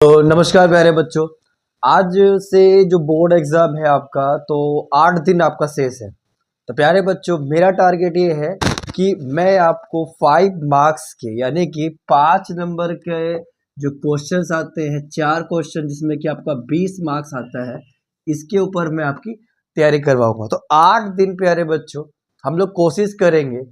तो नमस्कार प्यारे बच्चों। आज से जो बोर्ड एग्ज़ाम है आपका, तो 8 दिन आपका शेष है। तो प्यारे बच्चों, मेरा टारगेट ये है कि मैं आपको 5 मार्क्स के यानी कि 5 नंबर के जो क्वेश्चंस आते हैं, 4 क्वेश्चन जिसमें कि आपका 20 मार्क्स आता है, इसके ऊपर मैं आपकी तैयारी करवाऊंगा। तो 8 दिन प्यारे बच्चों हम लोग कोशिश करेंगे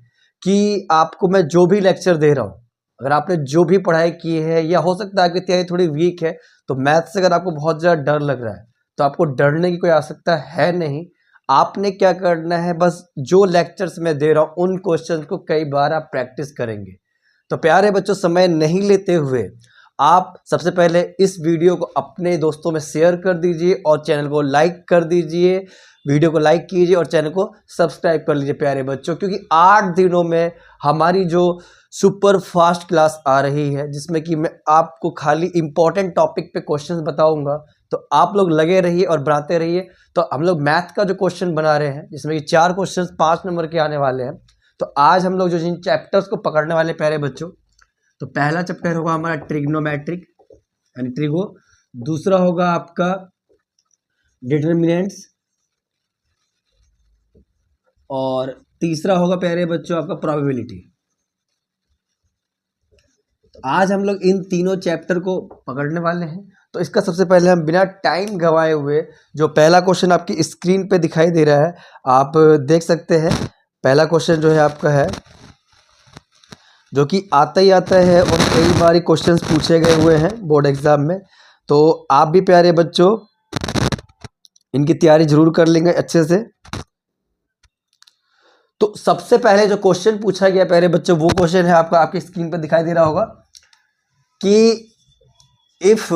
कि आपको मैं जो भी लेक्चर दे रहा हूँ, अगर आपने जो भी पढ़ाई की है, या हो सकता है आपकी तैयारी थोड़ी वीक है, तो मैथ से अगर आपको बहुत ज़्यादा डर लग रहा है तो आपको डरने की कोई आवश्यकता है नहीं। आपने क्या करना है, बस जो लेक्चर्स मैं दे रहा हूँ उन क्वेश्चंस को कई बार आप प्रैक्टिस करेंगे। तो प्यारे बच्चों, समय नहीं लेते हुए आप सबसे पहले इस वीडियो को अपने दोस्तों में शेयर कर दीजिए और चैनल को लाइक कर दीजिए। वीडियो को लाइक कीजिए और चैनल को सब्सक्राइब कर लीजिए प्यारे बच्चों, क्योंकि 8 दिनों में हमारी जो सुपर फास्ट क्लास आ रही है, जिसमें कि मैं आपको खाली इंपॉर्टेंट टॉपिक पे क्वेश्चंस बताऊंगा। तो आप लोग लगे रहिए और बनाते रहिए। तो हम लोग मैथ का जो क्वेश्चन बना रहे हैं, जिसमें कि 4 क्वेश्चंस 5 नंबर के आने वाले हैं। तो आज हम लोग जो जिन चैप्टर्स को पकड़ने वाले प्यारे बच्चों, तो पहला चैप्टर होगा हमारा ट्रिग्नोमेट्रिक यानी ट्रिगो। दूसरा होगा आपका डिटर्मिनेंट्स, और तीसरा होगा प्यारे बच्चों आपका प्रोबेबिलिटी। आज हम लोग इन तीनों चैप्टर को पकड़ने वाले हैं। तो इसका सबसे पहले हम बिना टाइम गंवाए हुए, जो पहला क्वेश्चन आपकी स्क्रीन पे दिखाई दे रहा है, आप देख सकते हैं। पहला क्वेश्चन जो है आपका है, जो कि आता ही आता है और कई बार क्वेश्चंस पूछे गए हुए हैं बोर्ड एग्जाम में। तो आप भी प्यारे बच्चों इनकी तैयारी जरूर कर लेंगे अच्छे से। तो सबसे पहले जो क्वेश्चन पूछा गया प्यारे बच्चों, वो क्वेश्चन है आपका, आपकी स्क्रीन पर दिखाई दे रहा होगा कि इफ,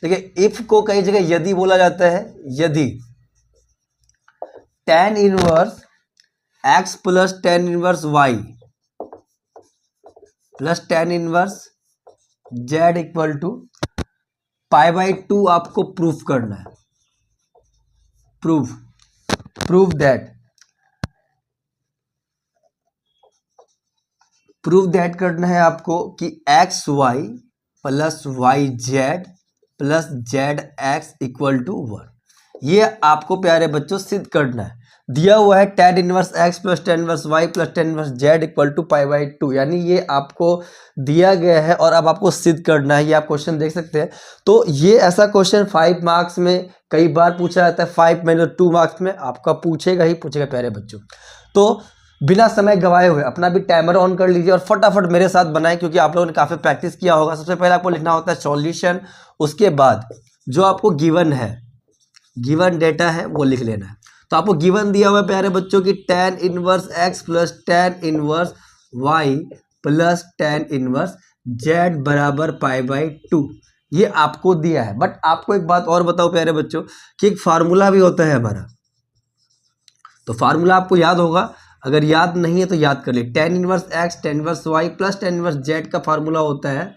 देखिए इफ को कई जगह यदि बोला जाता है। यदि tan inverse x plus tan inverse y plus tan inverse z equal to π/2 आपको प्रूफ करना है। प्रूफ दैट करना है आपको कि x y plus y z plus z x equal to 1। ये आपको प्यारे बच्चों सिद्ध करना है। दिया हुआ है tan inverse x plus tan inverse y plus tan inverse z equal to π/2, यानी ये आपको दिया गया है और अब आपको सिद्ध करना है। ये आप क्वेश्चन देख सकते हैं। तो ये ऐसा क्वेश्चन 5 मार्क्स में कई बार पूछा जाता है। 5 में 2 मार्क्स में आपका पूछेगा ही पूछेगा प्यारे बच्चों। तो बिना समय गवाए हुए अपना भी टाइमर ऑन कर लीजिए और फटाफट मेरे साथ बनाएं, क्योंकि आप लोगों ने काफ़ी प्रैक्टिस किया होगा। सबसे पहले आपको लिखना होता है सॉल्यूशन, उसके बाद जो आपको गिवन है, गिवन डेटा है, वो लिख लेना है। तो आपको गिवन दिया हुआ है प्यारे बच्चों की tan inverse x plus tan inverse y plus tan inverse z बराबर π/2, ये आपको दिया है। बट आपको एक बात और बताओ प्यारे बच्चों कि एक फार्मूला भी होता है हमारा। तो फार्मूला आपको याद होगा, अगर याद नहीं है तो याद कर ले। tan inverse x tan inverse y plus tan inverse z का फार्मूला होता है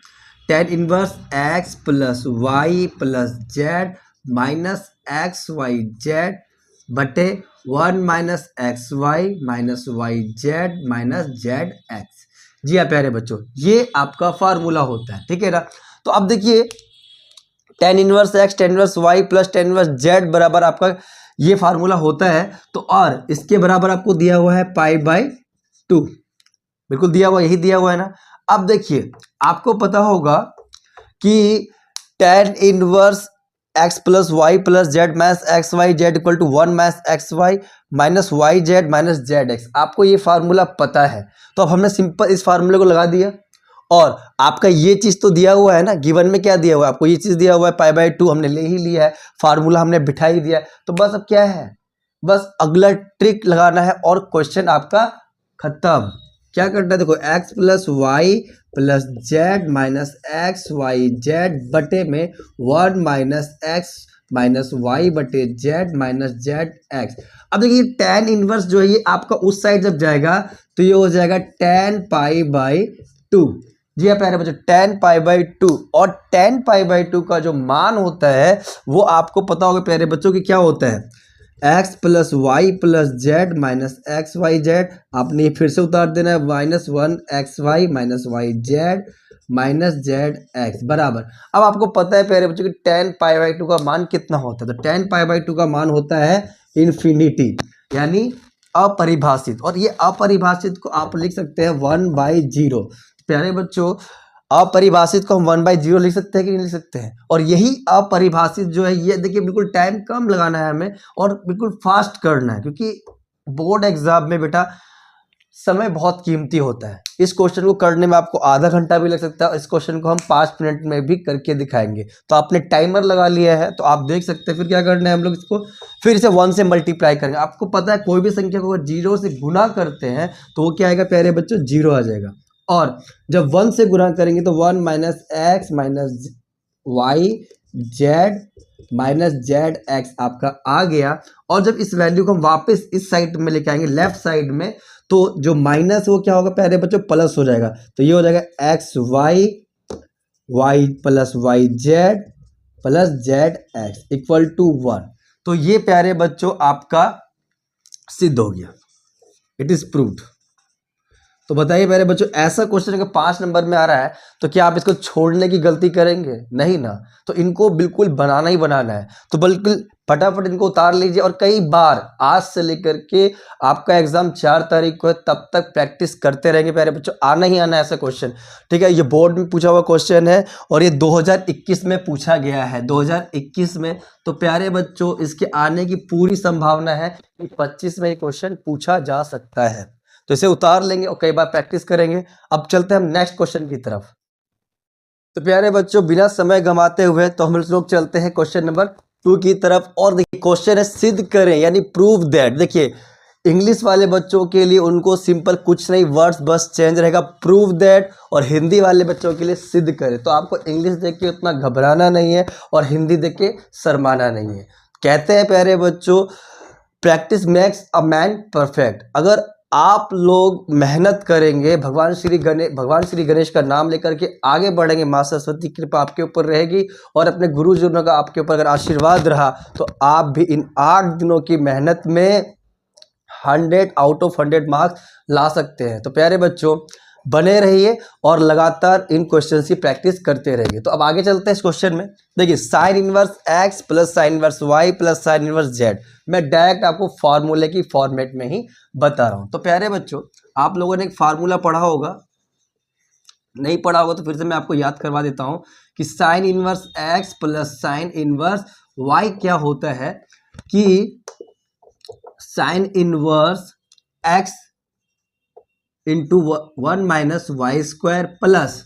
tan inverse x plus y plus z minus x y z बटे 1 minus x y minus y z minus z x. जी हाँ प्यारे बच्चों, ये आपका फार्मूला होता है, ठीक है ना। तो अब देखिए tan inverse x tan inverse y plus tan inverse z बराबर आपका ये फार्मूला होता है। तो और इसके बराबर आपको दिया हुआ है π/2, बिल्कुल दिया हुआ, यही दिया हुआ है ना। अब देखिए आपको पता होगा कि tan inverse x plus y plus z minus x y z equal to 1 minus x y minus y z minus z x, आपको ये फार्मूला पता है। तो अब हमने सिंपल इस फार्मूले को लगा दिया और आपका ये चीज़ तो दिया हुआ है ना, गिवन में क्या दिया हुआ है आपको, ये चीज़ दिया हुआ है π/2, हमने ले ही लिया है, फार्मूला हमने बिठा ही दिया है। तो बस अब क्या है, बस अगला ट्रिक लगाना है और क्वेश्चन आपका खत्म। क्या करना है, देखो x plus y plus z minus x y z बटे में 1 माइनस एक्स माइनस वाई बटे जेड माइनस जेड एक्स। अब देखिए tan इनवर्स जो है ये आपका उस साइड जब जाएगा तो ये हो जाएगा tan π/2। जी हाँ प्यारे बच्चों, tan π/2, और tan π/2 का जो मान होता है वो आपको पता होगा प्यारे बच्चों कि क्या होता है, x plus y plus z minus x y z, आपने फिर से उतार देना है -1 x y minus y z minus z x बराबर, अब आपको पता है प्यारे बच्चों कि tan π/2 का मान कितना होता है, तो tan π/2 का मान होता है इन्फिनिटी यानी अपरिभाषित, और ये अपरिभाषित को आप लिख सकते हैं 1/0। प्यारे बच्चों अपरिभाषित को हम 1/0 लिख सकते हैं कि नहीं लिख सकते हैं, और यही अपरिभाषित जो है ये देखिए बिल्कुल टाइम कम लगाना है हमें और बिल्कुल फास्ट करना है, क्योंकि बोर्ड एग्जाम में बेटा समय बहुत कीमती होता है। इस क्वेश्चन को करने में आपको आधा घंटा भी लग सकता है और इस क्वेश्चन को हम 5 मिनट में भी करके दिखाएंगे। तो आपने टाइमर लगा लिया है तो आप देख सकते हैं फिर क्या करना है, हम लोग इसको फिर इसे 1 से मल्टीप्लाई करेंगे। आपको पता है कोई भी संख्या को अगर 0 से गुना करते हैं तो वो क्या आएगा प्यारे बच्चों, 0 आ जाएगा, और जब 1 से गुना करेंगे तो 1 minus x minus y z minus z x आपका आ गया। और जब इस वैल्यू को हम वापस इस साइड में लेके आएंगे लेफ्ट साइड में, तो जो माइनस वो क्या होगा प्यारे बच्चों, प्लस हो जाएगा, तो ये हो जाएगा x y y plus y z plus z x equal to 1। तो ये प्यारे बच्चों आपका सिद्ध हो गया, इट इज प्रूव्ड। तो बताइए प्यारे बच्चों ऐसा क्वेश्चन अगर 5 नंबर में आ रहा है तो क्या आप इसको छोड़ने की गलती करेंगे? नहीं ना, तो इनको बिल्कुल बनाना ही बनाना है। तो बिल्कुल फटाफट इनको उतार लीजिए और कई बार आज से लेकर के आपका एग्जाम 4 तारीख को है तब तक प्रैक्टिस करते रहेंगे प्यारे बच्चों, आना ही आना है ऐसा क्वेश्चन। ठीक है, ये बोर्ड में पूछा हुआ क्वेश्चन है और ये 2021 में पूछा गया है, 2021 में। तो प्यारे बच्चों इसके आने की पूरी संभावना है कि 25 में ये क्वेश्चन पूछा जा सकता है। तो इसे उतार लेंगे और कई बार प्रैक्टिस करेंगे। अब चलते हैं हम नेक्स्ट क्वेश्चन की तरफ। तो प्यारे बच्चों बिना समय गंवाते हुए तो हम लोग चलते हैं क्वेश्चन नंबर 2 की तरफ। और देखिए क्वेश्चन है सिद्ध करें यानी प्रूव दैट। देखिए इंग्लिश वाले बच्चों के लिए उनको सिंपल कुछ नहीं वर्ड्स बस चेंज रहेगा, प्रूव दैट, और हिंदी वाले बच्चों के लिए सिद्ध करें। तो आपको इंग्लिश देख के उतना घबराना नहीं है और हिंदी देख के शर्माना नहीं है। कहते हैं प्यारे बच्चों practice makes a man perfect. अगर आप लोग मेहनत करेंगे, भगवान श्री गणेश का नाम लेकर के आगे बढ़ेंगे, माँ सरस्वती की कृपा आपके ऊपर रहेगी और अपने गुरुजनों का आपके ऊपर अगर आशीर्वाद रहा तो आप भी इन 8 दिनों की मेहनत में 100 आउट ऑफ 100 मार्क्स ला सकते हैं। तो प्यारे बच्चों बने रहिए और लगातार इन क्वेश्चन की प्रैक्टिस करते रहिए। तो अब आगे चलते हैं इस क्वेश्चन में। देखिए sine inverse x plus sine inverse y plus sine inverse z, मैं डायरेक्ट आपको फार्मूले की फॉर्मेट में ही बता रहा हूं। तो प्यारे बच्चों आप लोगों ने एक फार्मूला पढ़ा होगा, नहीं पढ़ा होगा तो फिर से मैं आपको याद करवा देता हूं कि sine inverse x plus sine inverse y क्या होता है कि sine inverse x into 1 minus y square plus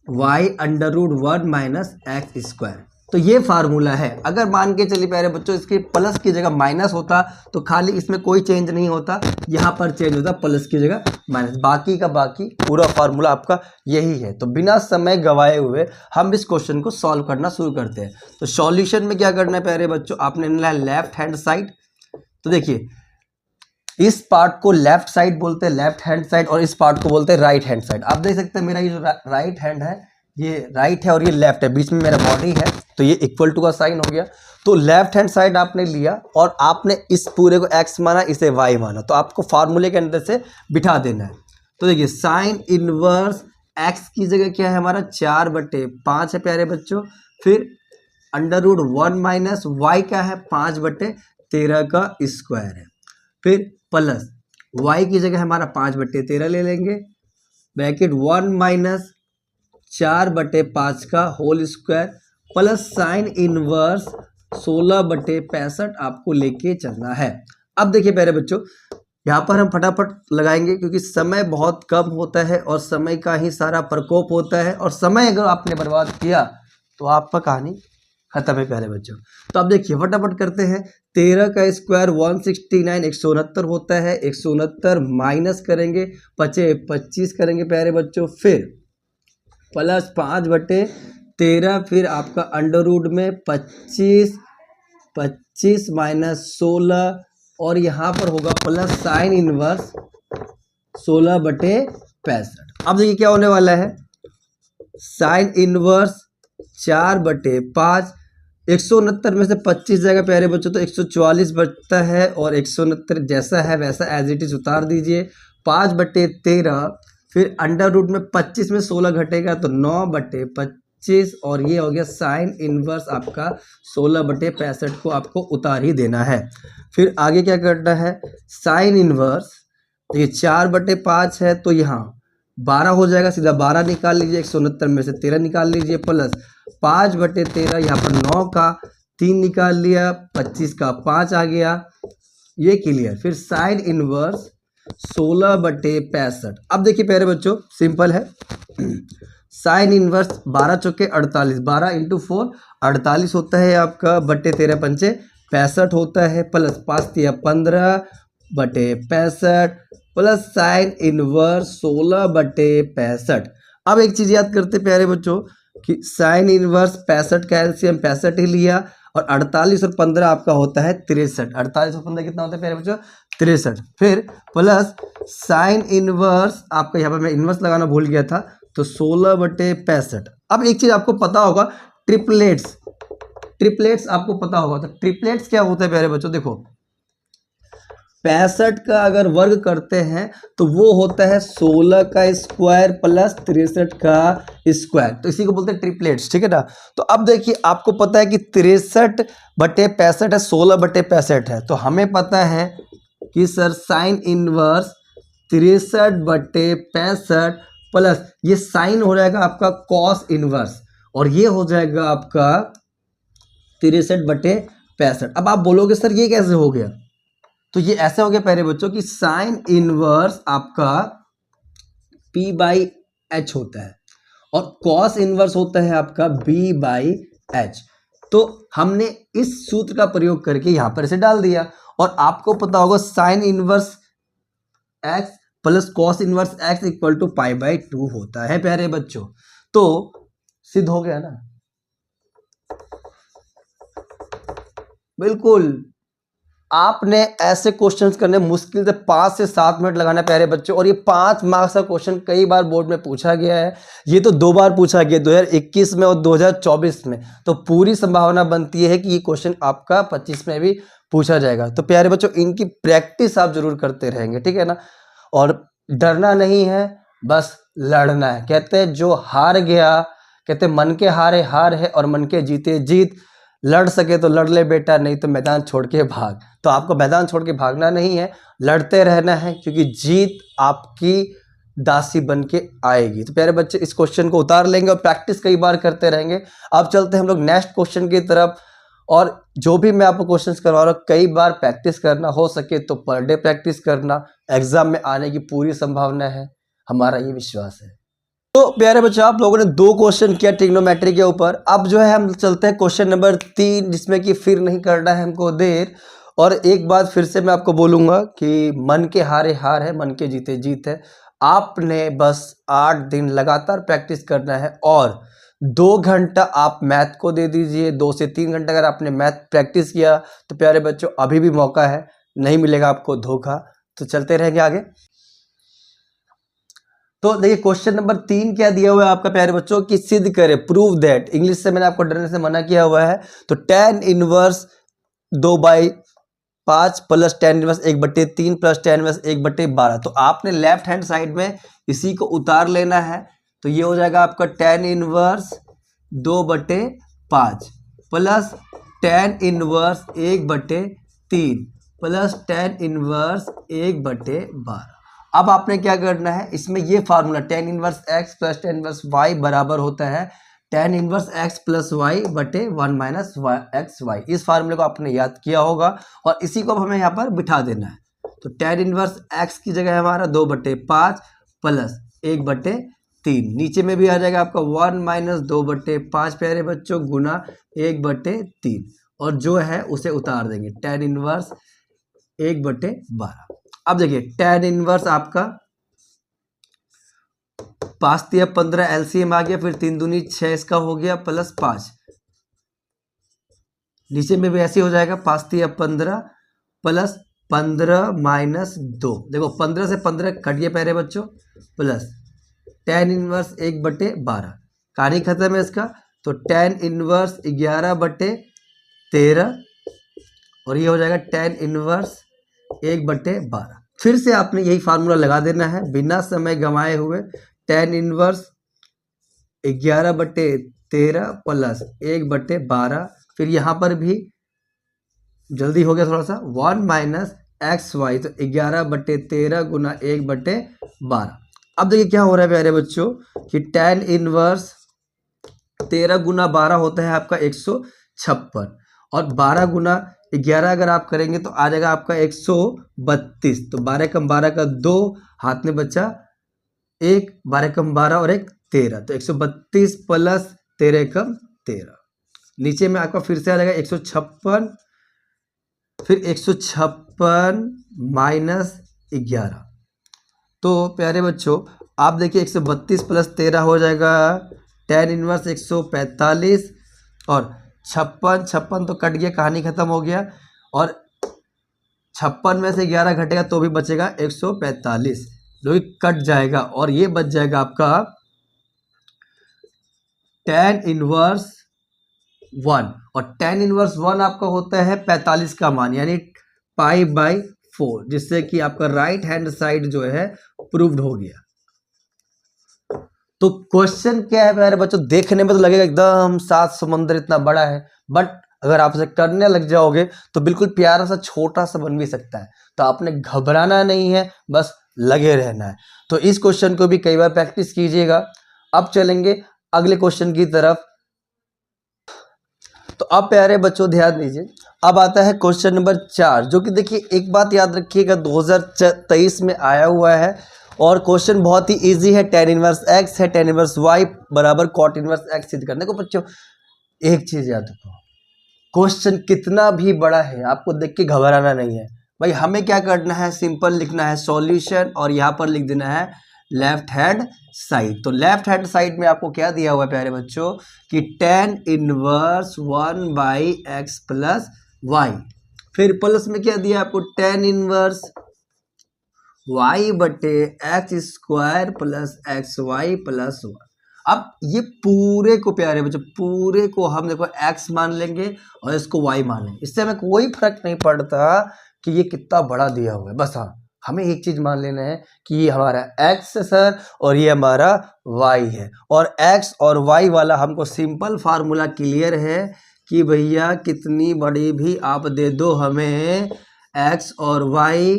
y under root 1 minus x square. तो ये फार्मूला है। अगर मान के चलिए प्यारे बच्चों इसके प्लस की जगह माइनस होता तो खाली इसमें कोई चेंज नहीं होता, यहाँ पर चेंज होता प्लस की जगह माइनस, बाकी का बाकी पूरा फार्मूला आपका यही है। तो बिना समय गवाए हुए हम इस क्वेश्चन को सॉल्व करना शुरू करते हैं। तो सॉल्यूशन में क्या करना है प्यारे बच्चों, आपने लेना है लेफ्ट हैंड साइड। तो देखिए इस पार्ट को लेफ्ट साइड बोलते हैं, लेफ्ट हैंड साइड, और इस पार्ट को बोलते हैं राइट हैंड साइड। आप देख सकते हैं मेरा ये जो राइट हैंड है ये राइट है और ये लेफ्ट है, बीच में मेरा बॉडी है, तो ये इक्वल टू का साइन हो गया। तो लेफ्ट हैंड साइड आपने लिया और आपने इस पूरे को एक्स माना, इसे वाई माना, तो आपको फार्मूले के अंदर से बिठा देना है। तो देखिए साइन इनवर्स एक्स की जगह क्या है हमारा 4/5 है प्यारे बच्चों, फिर अंडर रूट 1 माइनस वाई क्या है 5/13 का स्क्वायर है, फिर प्लस y की जगह हमारा 5/13 ले लेंगे, ब्रैकेट 1 माइनस 4/5 का whole square plus sine inverse 16/65 आपको लेके चलना है। अब देखिए प्यारे बच्चों यहाँ पर हम फटाफट लगाएंगे क्योंकि समय बहुत कम होता है और समय का ही सारा प्रकोप होता है, और समय अगर आपने बर्बाद किया तो आपका कहानी खत्म है प्यारे बच्चों। तो अब देखिए फटाफट करते हैं। 13 का स्क्वायर 169 169 होता है, 169 माइनस करेंगे 25 करेंगे प्यारे बच्चों, फिर प्लस 5/13, फिर आपका अंडर रूट में 25 माइनस 16, और यहाँ पर होगा प्लस साइन इनवर्स 16/65। अब देखिए क्या होने वाला है, साइन इनवर्स 4/5, 169 में से 25 जाएगा प्यारे बच्चों तो 144 बचता है, और 169 जैसा है वैसा एज इट इज उतार दीजिए, 5/13, फिर अंडर रूट में 25 में 16 घटेगा तो 9/25 और ये हो गया साइन इनवर्स आपका 16/65 को आपको उतार ही देना है। फिर आगे क्या करना है, साइन इनवर्स, तो ये 4/5 है तो यहाँ 12 हो जाएगा, सीधा 12 निकाल लीजिए, 169 में से 13 निकाल लीजिए, प्लस 5/13 यहाँ पर 9 का 3 निकाल लिया, 25 का 5 आ गया, ये क्लियर। फिर साइन इनवर्स 16/65। अब देखिए प्यारे बच्चों सिंपल है, साइन इनवर्स 12 चौके 48, 12 × 4 48 होता है आपका, बट्टे 13 पंचे 65 होता है, प्लस 5 × 15/65 प्लस साइन इनवर्स 16/65। अब एक चीज याद करते प्यारे बच्चों कि साइन इनवर्स 65 का एलसीएम 65 ही लिया, और 48 और 15 आपका होता है 63। 48 और 15 कितना होता है प्यारे बच्चों, 63। फिर प्लस साइन इनवर्स आपका, यहाँ पर मैं इनवर्स लगाना भूल गया था, तो 16/65। अब एक चीज आपको पता होगा, ट्रिपलेट्स, ट्रिपलेट्स आपको पता होगा, तो ट्रिपलेट्स क्या होता है प्यारे बच्चों, देखो 65 का अगर वर्ग करते हैं तो वो होता है 16 का स्क्वायर प्लस 63 का स्क्वायर, तो इसी को बोलते हैं ट्रिपलेट्स, ठीक है ना। तो अब देखिए आपको पता है कि 63/65 है, 16/65 है, तो हमें पता है कि सर साइन इनवर्स 63/65 प्लस ये साइन हो जाएगा आपका कॉस इनवर्स, और ये हो जाएगा आपका 63/65। अब आप बोलोगे सर ये कैसे हो गया, तो ये ऐसे हो गया प्यारे बच्चों कि साइन इनवर्स आपका P/H होता है और कॉस इनवर्स होता है आपका B/H। तो हमने इस सूत्र का प्रयोग करके यहां पर इसे डाल दिया, और आपको पता होगा sine inverse x plus cos inverse x equal to π/2 होता है प्यारे बच्चों। तो सिद्ध हो गया ना, बिल्कुल। आपने ऐसे क्वेश्चंस करने मुश्किल से 5 से 7 मिनट लगाना प्यारे बच्चों, और ये 5 मार्क्स का क्वेश्चन कई बार बोर्ड में पूछा गया है, ये तो 2 बार पूछा गया 2021 में और 2024 में, तो पूरी संभावना बनती है कि ये क्वेश्चन आपका 25 में भी पूछा जाएगा। तो प्यारे बच्चों इनकी प्रैक्टिस आप जरूर करते रहेंगे, ठीक है ना, और डरना नहीं है, बस लड़ना है। कहते हैं जो हार गया, कहते मन के हारे हार है और मन के जीते जीत, लड़ सके तो लड़ ले बेटा, नहीं तो मैदान छोड़ के भाग। तो आपको मैदान छोड़ के भागना नहीं है, लड़ते रहना है, क्योंकि जीत आपकी दासी बन के आएगी। तो प्यारे बच्चे इस क्वेश्चन को उतार लेंगे और प्रैक्टिस कई बार करते रहेंगे। अब चलते हैं हम लोग नेक्स्ट क्वेश्चन की तरफ, और जो भी मैं आपको क्वेश्चंस करवा रहा हूँ कई बार प्रैक्टिस करना, हो सके तो पर डे प्रैक्टिस करना, एग्जाम में आने की पूरी संभावना है, हमारा ये विश्वास है। तो प्यारे बच्चों आप लोगों ने 2 क्वेश्चन किया ट्रिग्नोमेट्री के ऊपर, अब जो है हम चलते हैं क्वेश्चन नंबर 3, जिसमें कि फिर नहीं करना है हमको देर। और एक बात फिर से मैं आपको बोलूंगा कि मन के हारे हार है, मन के जीते जीत है। आपने बस 8 दिन लगातार प्रैक्टिस करना है, और 2 घंटा आप मैथ को दे दीजिए। 2 से 3 घंटा अगर आपने मैथ प्रैक्टिस किया तो प्यारे बच्चों अभी भी मौका है, नहीं मिलेगा आपको धोखा। तो चलते रहेंगे आगे। तो देखिए क्वेश्चन नंबर 3 क्या दिया हुआ है आपका प्यारे बच्चों कि सिद्ध करें, प्रूव दैट, इंग्लिश से मैंने आपको डरने से मना किया हुआ है, तो tan inverse 2/5 plus tan inverse 1/3 plus tan inverse 1/12। तो आपने लेफ्ट हैंड साइड में इसी को उतार लेना है, तो ये हो जाएगा आपका tan inverse 2/5 plus tan inverse 1/3 plus tan inverse 1/12। अब आपने क्या करना है, इसमें ये formula tan inverse x plus tan inverse y बराबर होता है tan inverse x plus y बटे 1 माइनस xy। इस फार्मूले को आपने याद किया होगा, और इसी को हमें यहाँ पर बिठा देना है। तो tan इनवर्स x की जगह हमारा 2/5 प्लस 1/3, नीचे में भी आ जाएगा आपका 1 माइनस 2/5 प्यारे बच्चों गुना 1/3, और जो है उसे उतार देंगे tan इनवर्स 1/12। अब देखिए tan इनवर्स आपका 5 × 15 एलसीएम आ गया, फिर 3 दूनी 6 इसका हो गया प्लस 5, नीचे में भी ऐसे हो जाएगा 5 × 15 प्लस 15 माइनस 2, देखो 15 से 15 कट गया प्यारे बच्चों, प्लस tan इनवर्स 1/12, कहानी खत्म है इसका। तो tan इनवर्स 11/13, और ये हो जाएगा tan इनवर्स 1/12। फिर से आपने यही फार्मूला लगा देना है बिना समय गंवाए हुए। tan इनवर्स 11/13 प्लस 1/12, फिर यहाँ पर भी जल्दी हो गया थोड़ा सा, 1 माइनस एक्स वाई, तो 11/13 गुना 1/12। अब देखिए क्या हो रहा है प्यारे बच्चों कि tan इनवर्स 13 गुना 12 होता है आपका 156, और 12 गुना 11 अगर आप करेंगे तो आ जाएगा आपका 132। तो 12 कम 12 का 2, हाथ में बचा 1, 12 कम 12 और 1 13, तो 132 प्लस 13 कम 13। नीचे में आपका फिर से आ जाएगा 156, फिर 156 माइनस 11। तो प्यारे बच्चों आप देखिए 132 प्लस 13 हो जाएगा tan इनवर्स 145, और 56 तो कट गया, कहानी खत्म हो गया, और 56 में से 11 घटेगा तो भी बचेगा 145, जो कि कट जाएगा, और ये बच जाएगा आपका tan इनवर्स 1, और tan इनवर्स 1 आपका होता है 45 का मान, यानी π/4, जिससे कि आपका राइट हैंड साइड जो है प्रूव्ड हो गया। तो क्वेश्चन क्या है प्यारे बच्चों, देखने में तो लगेगा एकदम सात समुंदर इतना बड़ा है, बट अगर आप इसे करने लग जाओगे तो बिल्कुल प्यारा सा छोटा सा बन भी सकता है। तो आपने घबराना नहीं है, बस लगे रहना है। तो इस क्वेश्चन को भी कई बार प्रैक्टिस कीजिएगा। अब चलेंगे अगले क्वेश्चन की तरफ। तो अब प्यारे बच्चों ध्यान दीजिए, अब आता है क्वेश्चन नंबर 4, जो कि देखिए एक बात याद रखिएगा 2023 में आया हुआ है, और क्वेश्चन बहुत ही इजी है। tan इनवर्स x है, tan इनवर्स y बराबर cot इनवर्स x सिद्ध करने को। बच्चों एक चीज याद रखो, क्वेश्चन कितना भी बड़ा है आपको देख के घबराना नहीं है भाई। हमें क्या करना है, सिंपल लिखना है सॉल्यूशन, और यहाँ पर लिख देना है लेफ्ट हैंड साइड। तो लेफ्ट हैंड साइड में आपको क्या दिया हुआ है प्यारे बच्चों कि tan inverse 1/x plus y, फिर प्लस में क्या दिया आपको tan inverse y/x² plus xy plus 1। अब ये पूरे को प्यारे बच्चों, पूरे को हम देखो x मान लेंगे और इसको y मान लेंगे, इससे हमें कोई फर्क नहीं पड़ता कि ये कितना बड़ा दिया हुआ है। बस हाँ, हमें एक चीज मान लेना है कि ये हमारा x है सर, और ये हमारा y है, और x और y वाला हमको सिंपल फार्मूला क्लियर है कि भैया कितनी बड़ी भी आप दे दो हमें x और y,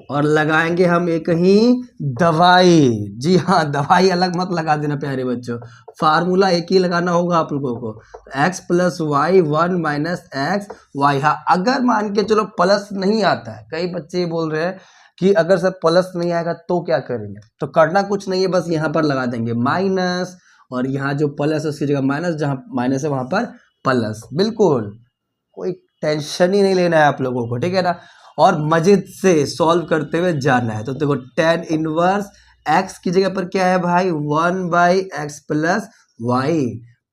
और लगाएंगे हम एक ही दवाई। जी हाँ, दवाई अलग मत लगा देना प्यारे बच्चों, फार्मूला एक ही लगाना होगा आप लोगों को, x plus y 1 minus x y. हाँ, अगर मान के चलो प्लस नहीं आता है, कई बच्चे बोल रहे हैं कि अगर सर प्लस नहीं आएगा तो क्या करेंगे, तो करना कुछ नहीं है, बस यहाँ पर लगा देंगे माइनस, और यहाँ जो प्लस है उसकी जगह माइनस, जहाँ माइनस है वहाँ पर प्लस। बिल्कुल कोई टेंशन ही नहीं लेना है आप लोगों को, ठीक है ना, और मजे से सॉल्व करते हुए जाना है। तो देखो tan इनवर्स x की जगह पर क्या है भाई 1/x plus y,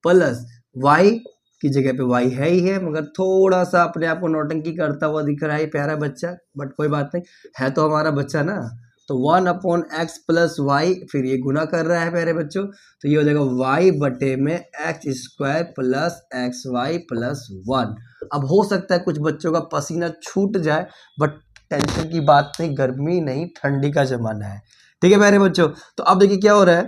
plus y की जगह पे y है ही है, मगर थोड़ा सा अपने आप को नौटंकी करता हुआ दिख रहा है प्यारा बच्चा, बट कोई बात नहीं, है तो हमारा बच्चा ना। तो 1/x प्लस वाई, फिर ये गुना कर रहा है प्यारे बच्चों, तो ये हो जाएगा y/x² प्लस xy प्लस 1। अब हो सकता है कुछ बच्चों का पसीना छूट जाए, बट टेंशन की बात नहीं, गर्मी नहीं ठंडी का जमाना है, ठीक है प्यारे बच्चों। तो अब देखिए क्या हो रहा है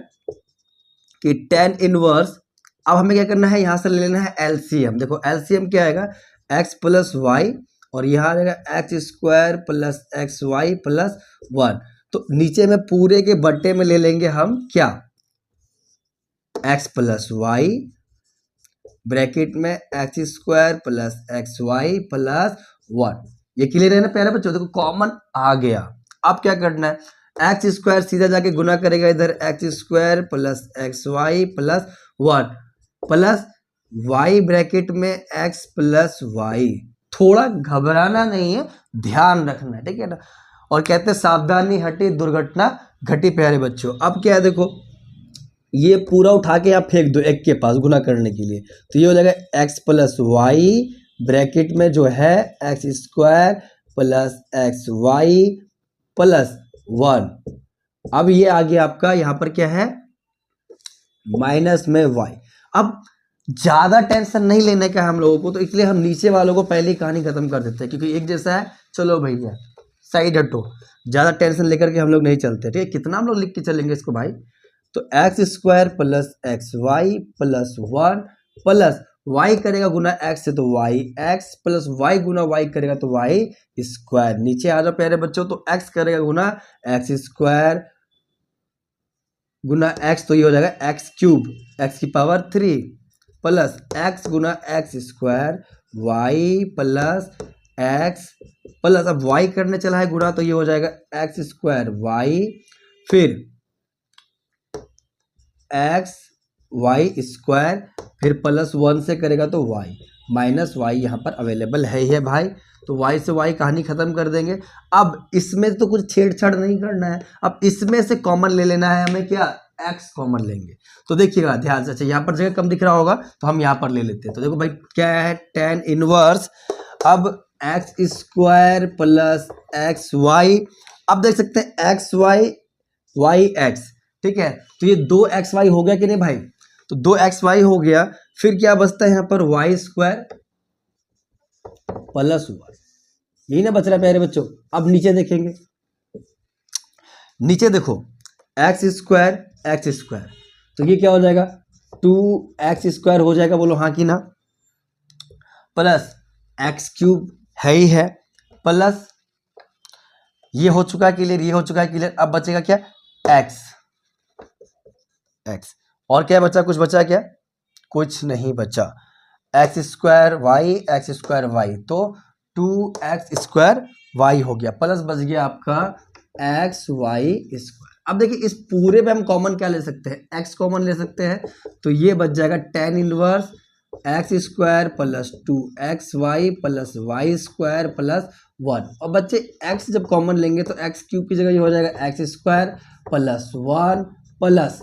कि tan इनवर्स, अब हमें क्या करना है, यहाँ से ले लेना है एलसीएम। देखो एलसीएम क्या आएगा x प्लस वाई, और यहाँ आ जाएगा x² प्लस xy प्लस 1। तो नीचे में पूरे के बट्टे में ले लेंगे हम क्या, x प्लस वाई ब्रैकेट में x² प्लस xy प्लस 1। ये क्लियर है ना प्यारे बच्चों, देखो कॉमन आ गया। अब क्या करना है, x² सीधा जाके गुना करेगा इधर x² plus xy plus 1 plus y bracket में x प्लस y। थोड़ा घबराना नहीं है, ध्यान रखना है, ठीक है ना, और कहते हैं सावधानी हटी दुर्घटना घटी प्यारे बच्चों। अब क्या है देखो, ये पूरा उठा के आप फेंक दो एक के पास गुना करने के लिए, तो ये हो जाएगा x प्लस वाई ब्रैकेट में जो है x² प्लस xy प्लस 1। अब ये आ गया आपका, यहाँ पर क्या है माइनस में y। अब ज्यादा टेंशन नहीं लेने का हम लोगों को, तो इसलिए हम नीचे वालों को पहले ही कहानी खत्म कर देते हैं, क्योंकि एक जैसा है। चलो भैया साइड हटो, ज़्यादा टेंशन लेकर के हम लोग नहीं चलते, ठीक है। कितना हम लोग लिख के चलेंगे इसको भाई, तो x square plus x y plus 1 plus y करेगा गुना एक्स से तो वाई एक्स प्लस वाई गुना वाई करेगा तो वाई स्क्वायर। नीचे आ जाओ प्यारे बच्चों, तो एक्स करेगा गुना एक्स स्क्वायर गुना एक्स, तो ये हो जाएगा एक्स क्यूब एक्स की पावर 3 प्लस एक्स गुना x square y plus x plus, अब वाई करने चला है गुना, तो ये हो जाएगा एक्स स्क्वायर वाई, फिर एक्स वाई स्क्वायर, फिर प्लस 1 से करेगा तो वाई माइनस वाई यहाँ पर अवेलेबल है ही है भाई, तो वाई से वाई कहानी खत्म कर देंगे। अब इसमें तो कुछ छेड़छाड़ नहीं करना है, अब इसमें से कॉमन ले लेना है हमें, क्या एक्स कॉमन लेंगे। तो देखिएगा ध्यान से, अच्छा यहाँ पर जगह कम दिख रहा होगा तो हम यहाँ पर ले लेते हैं। तो देखो भाई क्या है, tan इनवर्स, अब x square plus x y, अब देख सकते हैं एक्स वाई वाई एक्स, ठीक है। तो ये 2xy हो गया कि नहीं भाई, तो 2xy हो गया, फिर क्या बचता है यहाँ पर वाई स्क्वायर प्लस 1, यही ना बच रहा है प्यारे बच्चों। अब नीचे देखेंगे, नीचे देखो एक्स स्क्वायर, तो ये क्या हो जाएगा 2x स्क्वायर हो जाएगा, बोलो हाँ कि ना, प्लस एक्स क्यूब है ही है, प्लस ये हो चुका है क्लियर, ये हो चुका है क्लियर। अब बचेगा क्या एक्स, और क्या बचा, कुछ बचा क्या, कुछ नहीं बचा, एक्स स्क्वायर वाई, तो 2x स्क्वायर वाई हो गया, प्लस बच गया आपका एक्स वाई स्क्वायर। अब देखिए इस पूरे में हम कॉमन क्या ले सकते हैं, एक्स कॉमन ले सकते हैं, तो ये बच जाएगा tan inverse x square plus 2xy plus y square plus 1, और बच्चे x जब कॉमन लेंगे तो एक्स क्यूब की जगह ये हो जाएगा x square plus 1 plus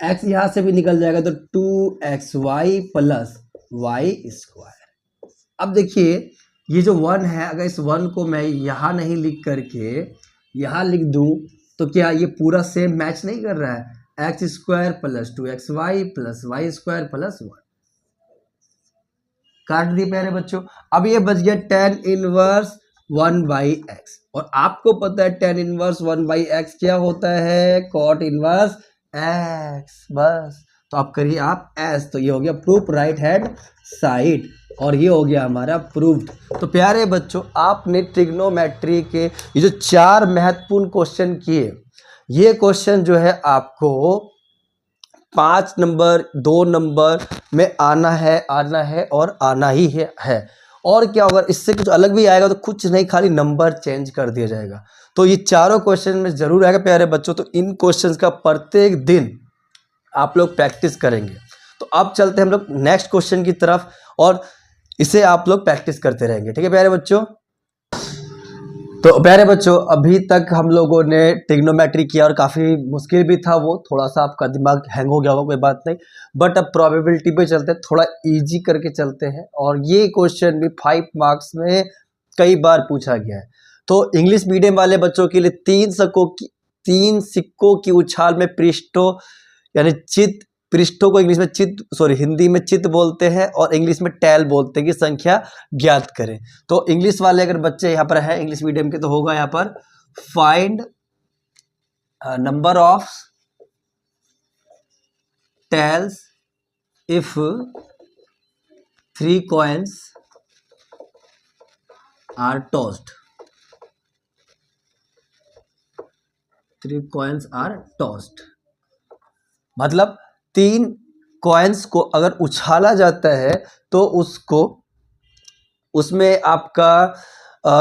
x यहाँ से भी निकल जाएगा तो 2xy प्लस वाई स्क्वायर। अब देखिए ये जो 1 है, अगर इस 1 को मैं यहाँ नहीं लिख करके यहाँ लिख दूं तो क्या ये पूरा सेम मैच नहीं कर रहा है, x square plus 2xy plus y square plus 1, काट दिए प्यारे बच्चों। अब ये बच गया tan इनवर्स 1/x, और आपको पता है tan इनवर्स 1/x क्या होता है, cot इनवर्स x, बस। तो आप करिए आप एस, तो ये हो गया प्रूफ राइट हैंड साइड, और ये हो गया हमारा प्रूव्ड। तो प्यारे बच्चों आपने ट्रिग्नोमेट्री के ये जो 4 महत्वपूर्ण क्वेश्चन किए, ये क्वेश्चन जो है आपको 5 नंबर 2 नंबर में आना है और आना ही है। और क्या होगा, इससे कुछ अलग भी आएगा तो कुछ नहीं, खाली नंबर चेंज कर दिया जाएगा। तो ये चारों क्वेश्चन में जरूर आएगा प्यारे बच्चों, तो इन क्वेश्चंस का प्रत्येक दिन आप लोग प्रैक्टिस करेंगे। तो अब चलते हैं हम लोग नेक्स्ट क्वेश्चन की तरफ, और इसे आप लोग प्रैक्टिस करते रहेंगे, ठीक है प्यारे बच्चों। तो प्यारे बच्चों अभी तक हम लोगों ने ट्रिग्नोमेट्री किया और काफ़ी मुश्किल भी था वो, थोड़ा सा आपका दिमाग हैंग हो गया होगा, कोई बात नहीं, बट अब प्रोबेबिलिटी पे चलते हैं, थोड़ा इजी करके चलते हैं। और ये क्वेश्चन भी 5 मार्क्स में कई बार पूछा गया है। तो इंग्लिश मीडियम वाले बच्चों के लिए 3 सिक्कों की उछाल में पृष्ठों यानी चित, पृष्ठों को इंग्लिश में हिंदी में चित बोलते हैं और इंग्लिश में टैल बोलते हैं की संख्या ज्ञात करें। तो इंग्लिश वाले अगर बच्चे यहाँ पर हैं इंग्लिश मीडियम के, तो होगा यहाँ पर find number of tails if 3 coins are tossed, 3 coins are tossed, मतलब 3 कॉइन्स को अगर उछाला जाता है तो उसमें आपका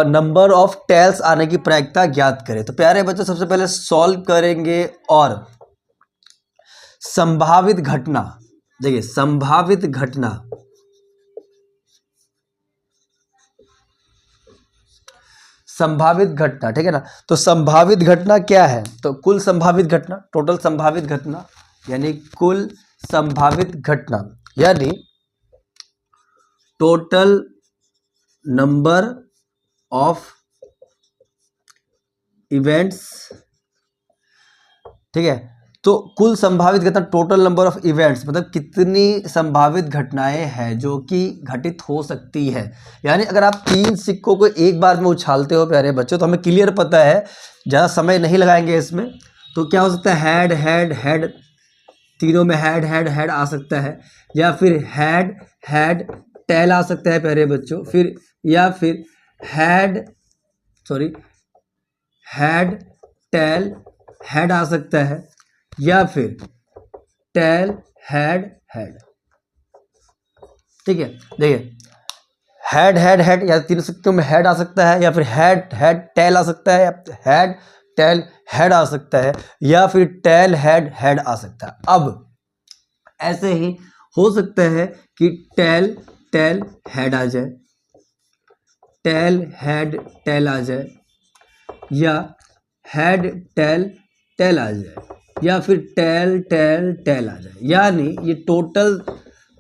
नंबर ऑफ टेल्स आने की प्रायिकता ज्ञात करें। तो प्यारे बच्चों सबसे पहले सॉल्व करेंगे, और संभावित घटना, देखिए संभावित घटना, ठीक है ना। तो संभावित घटना क्या है, तो कुल संभावित घटना, टोटल संभावित घटना, यानी कुल संभावित घटना, यानी टोटल नंबर ऑफ इवेंट्स, ठीक है। तो कुल संभावित घटना, टोटल नंबर ऑफ इवेंट्स, मतलब कितनी संभावित घटनाएं हैं जो कि घटित हो सकती है। यानी अगर आप 3 सिक्कों को एक बार में उछालते हो प्यारे बच्चों, तो हमें क्लियर पता है, ज़्यादा समय नहीं लगाएंगे इसमें। तो क्या हो सकता है, हेड हेड हेड, तीनों में हेड हेड हेड आ सकता है, या फिर हेड हेड टेल आ सकता है प्यारे बच्चों, फिर या फिर हेड टेल हेड आ सकता है, या फिर टेल हेड हेड। ठीक है, देखिए हेड हेड हेड, या तीनों सिक्कों में हेड आ सकता है, या फिर हेड हेड टेल आ सकता है, या हेड टेल हेड आ सकता है, या फिर टेल हेड हेड आ सकता है। अब ऐसे ही हो सकता है कि टेल टेल हेड आ जाए, टेल हेड टेल आ जाए, या हेड टेल टेल आ जाए, या फिर टेल टेल टेल आ जाए। यानी ये टोटल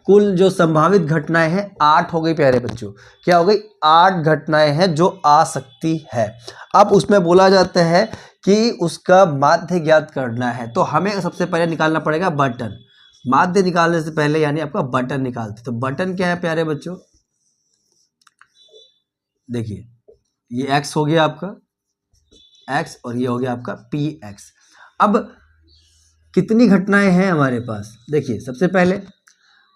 कुल जो संभावित घटनाएं हैं 8 हो गई प्यारे बच्चों। क्या हो गई, 8 घटनाएं हैं जो आ सकती है। अब उसमें बोला जाता है कि उसका माध्य ज्ञात करना है, तो हमें सबसे पहले निकालना पड़ेगा बटन। माध्य निकालने से पहले यानी आपका बटन निकालते, तो बटन क्या है प्यारे बच्चों, देखिए ये x हो गया आपका x, और ये हो गया आपका px। अब कितनी घटनाएं हैं हमारे पास, देखिए सबसे पहले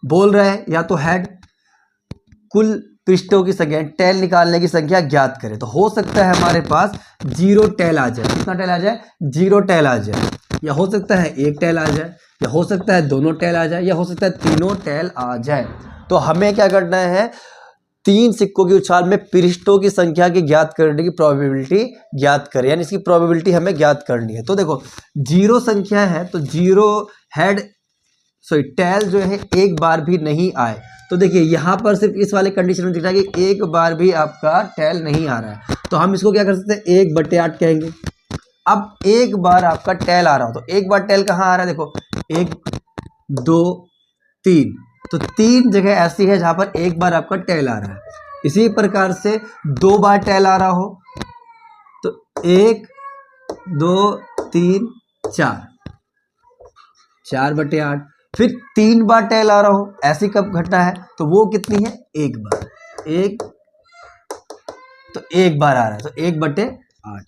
बोल रहा है या तो हेड, कुल पृष्ठों की संख्या, टेल निकालने की संख्या ज्ञात करें। तो हो सकता है हमारे पास 0 टेल आ जाए, कितना टेल आ जाए, 0 टेल आ जाए, या हो सकता है 1 टेल आ जाए, या हो सकता है दोनों टेल आ जाए, या हो सकता है तीनों टेल आ जाए। तो हमें क्या करना है, 3 सिक्कों की उछाल में पृष्ठों की संख्या की ज्ञात करने की प्रोबेबिलिटी ज्ञात करें, यानी इसकी प्रोबेबिलिटी हमें ज्ञात करनी है। तो देखो 0 संख्या है, तो 0 हेड टेल जो है एक बार भी नहीं आए। तो देखिए यहाँ पर सिर्फ इस वाले कंडीशन में दिख रहा है कि एक बार भी आपका टेल नहीं आ रहा है, तो हम इसको क्या कर सकते हैं, 1/8 कहेंगे। अब एक बार आपका टेल आ रहा हो, तो एक बार टेल कहाँ आ रहा है, देखो 1 2 3, तो 3 जगह ऐसी है जहां पर एक बार आपका टेल आ रहा है। इसी प्रकार से 2 बार टेल आ रहा हो, तो 1 2 3 4, 4/8। फिर 3 बार टेल आ रहा हो, ऐसी कब घटना है, तो वो कितनी है, एक बार, एक, तो एक बार आ रहा है, तो 1/8।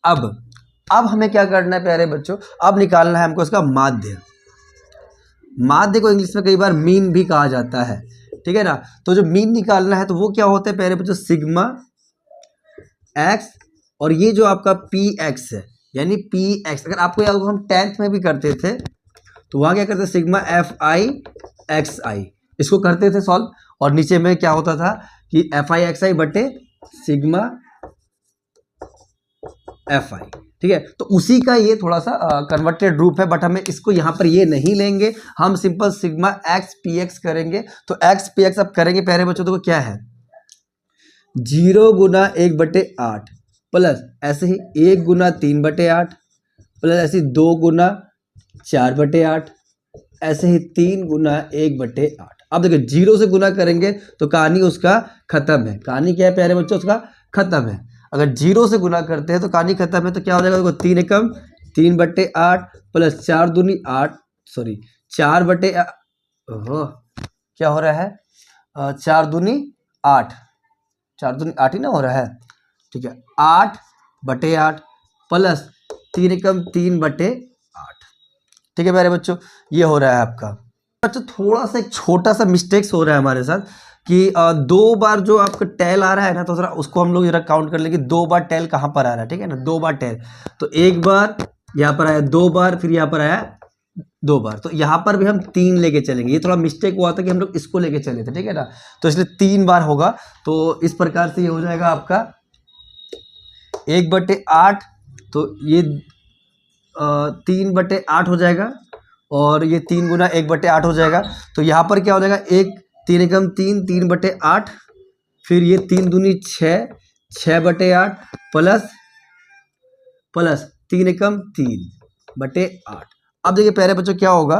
अब हमें क्या करना है प्यारे बच्चों, अब निकालना है हमको इसका माध्य। माध्य को इंग्लिश में कई बार मीन भी कहा जाता है, ठीक है ना। तो जो मीन निकालना है, तो वो क्या होता है प्यारे बच्चों, सिग्मा एक्स, और ये जो आपका पी एक्स है, यानी पी एक्स, अगर आपको याद हो हम 10th में भी करते थे, तो वहां क्या करते थे, सिग्मा एफ आई एक्स आई, इसको करते थे सॉल्व, और नीचे में क्या होता था कि एफ आई एक्स आई बटे सिग्मा एफ आई, ठीक है। तो उसी का ये थोड़ा सा कन्वर्टेड रूप है, बट हमें इसको यहाँ पर ये नहीं लेंगे, हम simple sigma x P x करेंगे। तो एक्स पी एक्स अब करेंगे प्यारे बच्चों, तो क्या है, 0 गुना 1/8 प्लस ऐसे ही 1 गुना 3/8 प्लस ऐसे 2 गुना 4/8, ऐसे ही 3 गुना 1/8। अब देखिए 0 से गुना करेंगे तो कहानी उसका खत्म है। कहानी क्या है प्यारे बच्चों, उसका खत्म है। अगर 0 से गुना करते हैं तो कहानी खत्म है। तो क्या हो जाएगा, देखो 3 एकम 3/8 प्लस 4 दूनी 8, सॉरी 4/8, क्या हो रहा है, 4 दूनी 8, 4 दूनी 8 ही ना हो रहा है, ठीक है। 8/8 प्लस 3 एकम 3/8, ठीक है प्यारे बच्चों, ये हो रहा है आपका। बच्चों थोड़ा सा एक छोटा सा मिस्टेक्स हो रहा है हमारे साथ कि 2 बार जो आपका टेल आ रहा है ना, तो जरा उसको हम लोग जरा काउंट कर लेंगे, 2 बार टेल कहाँ पर आ रहा है, ठीक है ना। 2 बार टेल, तो एक बार यहाँ पर आया, 2 बार, फिर यहाँ पर आया 2 बार, तो यहाँ पर भी हम 3 लेके चलेंगे। ये थोड़ा मिस्टेक हुआ था कि हम लोग इसको लेके चले थे, ठीक है ना, तो इसलिए 3 बार होगा। तो इस प्रकार से ये हो जाएगा आपका 1/8, तो ये 3/8 हो जाएगा, और ये 3 गुना 1/8 हो जाएगा। तो यहाँ पर क्या हो जाएगा, 3 एकम 3, 3/8, फिर ये 3 दूनी 6, 6/8 प्लस 3 एकम 3/8। अब देखिए प्यारे बच्चों क्या होगा,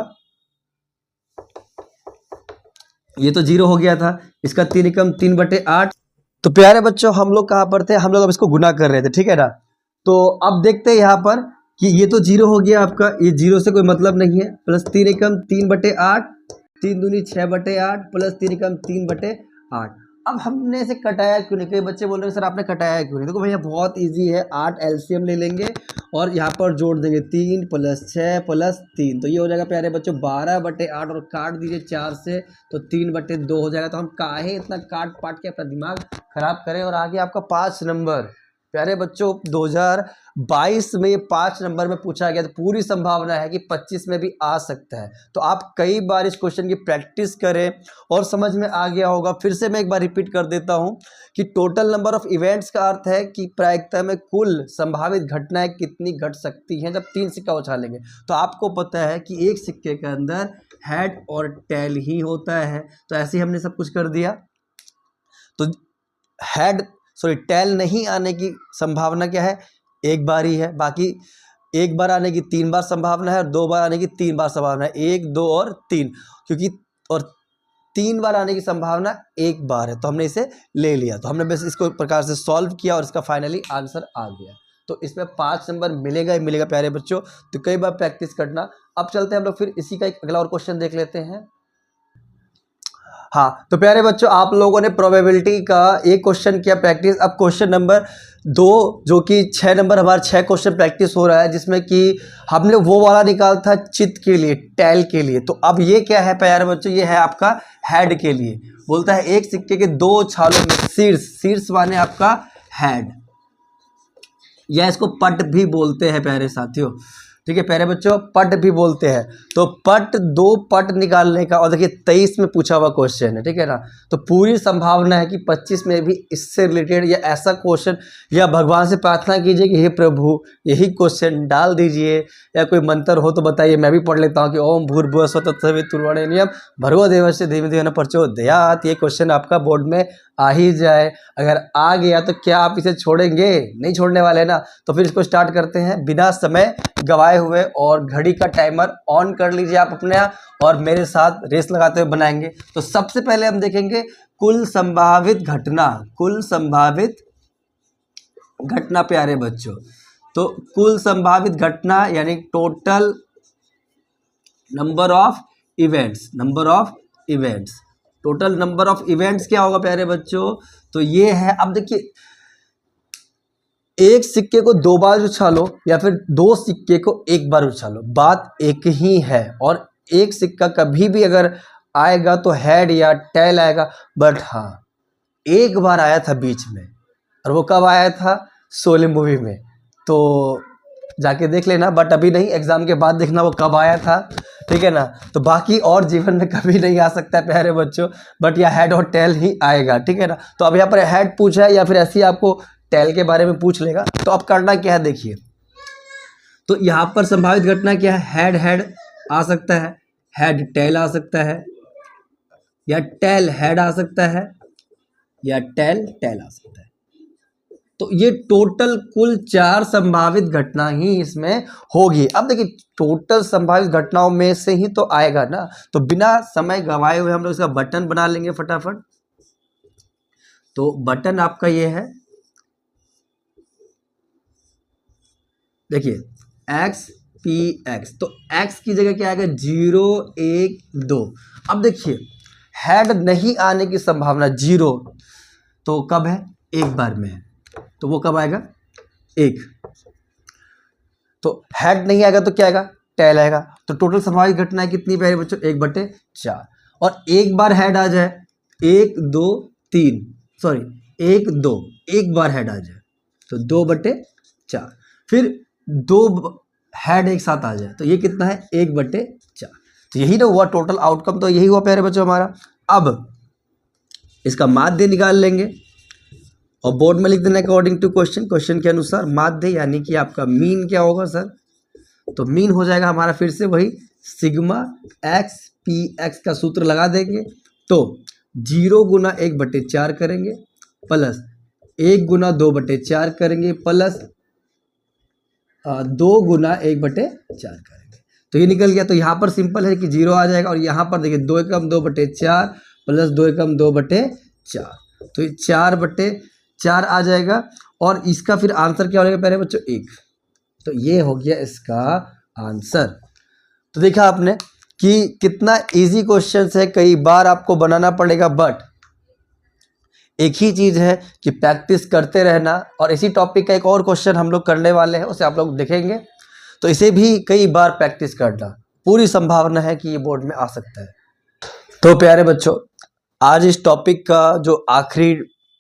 ये तो 0 हो गया था, इसका 3 एकम 3/8। तो प्यारे बच्चों हम लोग कहाँ पर थे, हम लोग अब इसको गुना कर रहे थे, ठीक है ना। तो अब देखते हैं यहाँ पर कि ये तो जीरो हो गया आपका, ये जीरो से कोई मतलब नहीं है, प्लस 3 एकम 3/8, 3 दूनी 6/8 प्लस 3 एकम 3/8। अब हमने इसे कटाया क्यों नहीं? कई बच्चे बोल रहे हैं सर आपने कटाया क्यों नहीं? देखो भैया बहुत इजी है, 8 एलसीएम ले लेंगे और यहाँ पर जोड़ देंगे 3 + 6 + 3, तो ये हो जाएगा प्यारे बच्चों 12/8 और काट दीजिए 4 से तो 3/2 हो जाएगा। तो हम काहे इतना काट पाट के अपना दिमाग खराब करें। और आगे आपका 5 नंबर प्यारे बच्चों 2022 में ये 5 नंबर में पूछा गया, तो पूरी संभावना है कि 25 में भी आ सकता है। तो आप कई बार इस क्वेश्चन की प्रैक्टिस करें और समझ में आ गया होगा। फिर से मैं एक बार रिपीट कर देता हूं कि टोटल नंबर ऑफ इवेंट्स का अर्थ है कि प्रायिकता में कुल संभावित घटनाएं कितनी घट सकती हैं जब 3 सिक्का उछालेंगे। तो आपको पता है कि एक सिक्के के अंदर हेड और टेल ही होता है, तो ऐसे ही हमने सब कुछ कर दिया। तो टेल नहीं आने की संभावना क्या है? एक बार ही है। बाकी एक बार आने की 3 बार संभावना है और 2 बार आने की 3 बार संभावना है, 1, 2 और 3, क्योंकि और 3 बार आने की संभावना 1 बार है, तो हमने इसे ले लिया। तो हमने बस इसको प्रकार से सॉल्व किया और इसका फाइनली आंसर आ गया। तो इसमें 5 नंबर मिलेगा ही मिलेगा प्यारे बच्चों, तो कई बार प्रैक्टिस करना। अब चलते हैं हम लोग फिर इसी का एक अगला और क्वेश्चन देख लेते हैं। हाँ, तो प्यारे बच्चों आप लोगों ने प्रोबेबिलिटी का एक क्वेश्चन किया प्रैक्टिस। अब क्वेश्चन नंबर 2 जो कि 6 नंबर हमारा 6 क्वेश्चन प्रैक्टिस हो रहा है, जिसमें कि हमने वो वाला निकाला था चित्त के लिए, टेल के लिए। तो अब ये क्या है प्यारे बच्चों? ये है आपका हेड के लिए। बोलता है एक सिक्के के 2 छालों में शीर्ष माने आपका हेड, या इसको पट भी बोलते हैं प्यारे साथियों। ठीक है प्यारे बच्चों, पट भी बोलते हैं। तो पट 2 पट निकालने का, और देखिए 23 में पूछा हुआ क्वेश्चन है, ठीक है ना। तो पूरी संभावना है कि 25 में भी इससे रिलेटेड या ऐसा क्वेश्चन, या भगवान से प्रार्थना कीजिए कि हे प्रभु यही क्वेश्चन डाल दीजिए, या कोई मंत्र हो तो बताइए, मैं भी पढ़ लेता हूँ कि ओम भूर्भुवः स्वः तत्सवितुर्वरेण्यम भर्गो देवस्य धीमहि न प्रचोदयात्। ये क्वेश्चन आपका बोर्ड में आ ही जाए। अगर आ गया तो क्या आप इसे छोड़ेंगे? नहीं छोड़ने वाले ना। तो फिर इसको स्टार्ट करते हैं बिना समय गवाए हुए, और घड़ी का टाइमर ऑन कर लीजिए आप अपने, और मेरे साथ रेस लगाते हुए बनाएंगे। तो सबसे पहले हम देखेंगे कुल संभावित घटना, कुल संभावित घटना प्यारे बच्चों। तो कुल संभावित घटना यानी total number of events, number of events, total number of events क्या होगा प्यारे बच्चों? तो ये है, अब देखिए एक सिक्के को 2 बार उछालो या फिर 2 सिक्के को 1 बार उछालो, बात एक ही है। और एक सिक्का कभी भी अगर आएगा तो हेड या टेल आएगा। बट हाँ, एक बार आया था बीच में, और वो कब आया था? शोले मूवी में, तो जाके देख लेना। बट अभी नहीं, एग्जाम के बाद देखना वो कब आया था, ठीक है ना। तो बाकी और जीवन में कभी नहीं आ सकता है प्यारे बच्चों, बट या हेड और टेल ही आएगा, ठीक है ना। तो अब यहाँ पर हेड पूछा है या फिर ऐसे ही आपको टेल के बारे में पूछ लेगा। तो अब करना क्या है देखिए, तो यहाँ पर संभावित घटना क्या है? हेड हेड आ सकता है, हेड टेल आ सकता है, या टेल हेड आ सकता है, या टेल टेल आ सकता है। तो ये टोटल कुल 4 संभावित घटना ही इसमें होगी। अब देखिए टोटल संभावित घटनाओं में से ही तो आएगा ना, तो बिना समय गवाए हुए हम लोग इसका बटन बना लेंगे फटाफट। तो बटन आपका ये है, देखिए एक्स पी एक्स, तो एक्स की जगह क्या आएगा? 0, 1, 2। अब देखिए हेड नहीं आने की संभावना 0, तो कब है? 1 बार में है, तो वो कब आएगा? 1। तो हेड नहीं आएगा तो क्या आएगा? टेल आएगा। तो टोटल संभावित घटनाएं कितनी प्यारे बच्चों? 1/4। और एक बार हेड आ जाए, 1, 2, 3, सॉरी 1, 2, एक बार हेड आ जाए तो 2/4, फिर 2 हेड एक साथ आ जाए तो ये कितना है? 1/4। तो यही ना हुआ टोटल आउटकम, तो यही हुआ प्यारे बच्चों हमारा। अब इसका माध्य निकाल लेंगे और बोर्ड में लिख देना अकॉर्डिंग टू क्वेश्चन के अनुसार माध्य, यानी कि आपका मीन क्या होगा सर? तो मीन हो जाएगा हमारा फिर से वही सिग्मा एक्स पी एक्स का सूत्र लगा देंगे। तो 0 गुना 1/4 करेंगे, प्लस 1 गुना 2/4 करेंगे, प्लस 2 गुना 1/4 करेंगे। तो ये निकल गया। तो यहाँ पर सिंपल है कि 0 आ जाएगा, और यहाँ पर देखिए 2 एकम 2/4 प्लस 2 एकम 2/4, तो ये 4/4 आ जाएगा। और इसका फिर आंसर क्या हो जाएगा प्यारे बच्चों? 1। तो ये हो गया इसका आंसर। तो देखा आपने कि कितना इजी क्वेश्चन है, कई बार आपको बनाना पड़ेगा, बट एक ही चीज़ है कि प्रैक्टिस करते रहना। और इसी टॉपिक का एक और क्वेश्चन हम लोग करने वाले हैं, उसे आप लोग देखेंगे, तो इसे भी कई बार प्रैक्टिस करना, पूरी संभावना है कि ये बोर्ड में आ सकता है। तो प्यारे बच्चों, आज इस टॉपिक का जो आखिरी